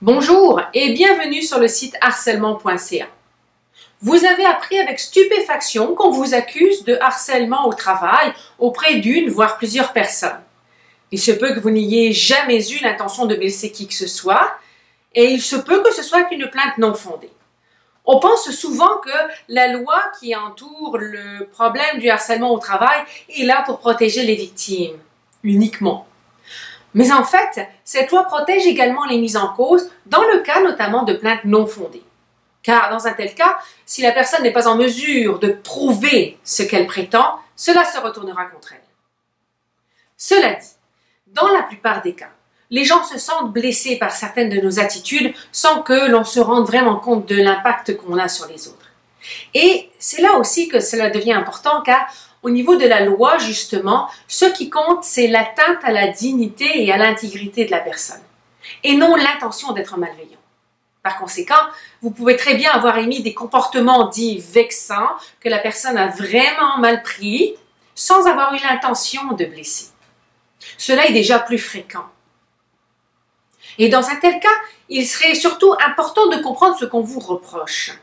Bonjour et bienvenue sur le site harcèlement.ca. Vous avez appris avec stupéfaction qu'on vous accuse de harcèlement au travail auprès d'une, voire plusieurs personnes. Il se peut que vous n'ayez jamais eu l'intention de blesser qui que ce soit et il se peut que ce soit une plainte non fondée. On pense souvent que la loi qui entoure le problème du harcèlement au travail est là pour protéger les victimes, uniquement. Mais en fait, cette loi protège également les mises en cause dans le cas notamment de plaintes non fondées. Car dans un tel cas, si la personne n'est pas en mesure de prouver ce qu'elle prétend, cela se retournera contre elle. Cela dit, dans la plupart des cas, les gens se sentent blessés par certaines de nos attitudes sans que l'on se rende vraiment compte de l'impact qu'on a sur les autres. Et c'est là aussi que cela devient important car au niveau de la loi, justement, ce qui compte, c'est l'atteinte à la dignité et à l'intégrité de la personne, et non l'intention d'être malveillant. Par conséquent, vous pouvez très bien avoir émis des comportements dits vexants que la personne a vraiment mal pris, sans avoir eu l'intention de blesser. Cela est déjà plus fréquent. Et dans un tel cas, il serait surtout important de comprendre ce qu'on vous reproche.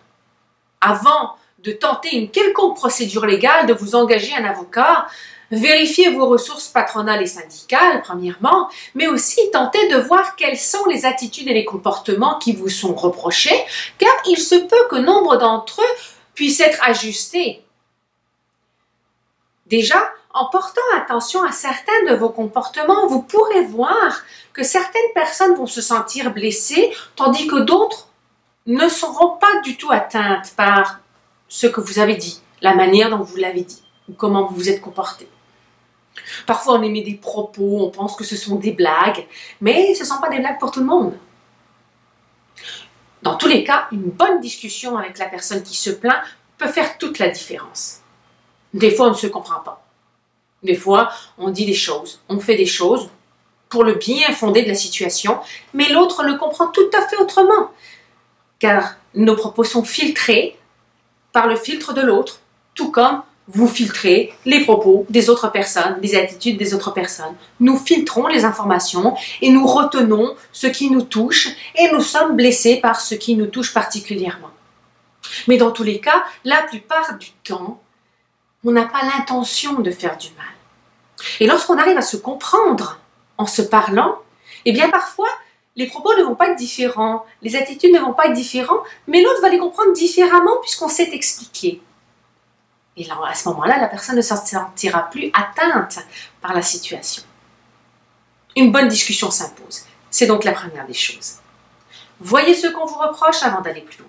Avant de tenter une quelconque procédure légale, de vous engager un avocat, vérifier vos ressources patronales et syndicales, premièrement, mais aussi tenter de voir quelles sont les attitudes et les comportements qui vous sont reprochés, car il se peut que nombre d'entre eux puissent être ajustés. Déjà, en portant attention à certains de vos comportements, vous pourrez voir que certaines personnes vont se sentir blessées, tandis que d'autres ne seront pas du tout atteintes par ce que vous avez dit, la manière dont vous l'avez dit, ou comment vous vous êtes comporté. Parfois, on émet des propos, on pense que ce sont des blagues, mais ce ne sont pas des blagues pour tout le monde. Dans tous les cas, une bonne discussion avec la personne qui se plaint peut faire toute la différence. Des fois, on ne se comprend pas. Des fois, on dit des choses, on fait des choses pour le bien fondé de la situation, mais l'autre le comprend tout à fait autrement, car nos propos sont filtrés par le filtre de l'autre, tout comme vous filtrez les propos des autres personnes, les attitudes des autres personnes. Nous filtrons les informations et nous retenons ce qui nous touche et nous sommes blessés par ce qui nous touche particulièrement. Mais dans tous les cas, la plupart du temps, on n'a pas l'intention de faire du mal. Et lorsqu'on arrive à se comprendre en se parlant, eh bien parfois, les propos ne vont pas être différents, les attitudes ne vont pas être différentes, mais l'autre va les comprendre différemment puisqu'on s'est expliqué. Et là, à ce moment-là, la personne ne se sentira plus atteinte par la situation. Une bonne discussion s'impose. C'est donc la première des choses. Voyez ce qu'on vous reproche avant d'aller plus loin.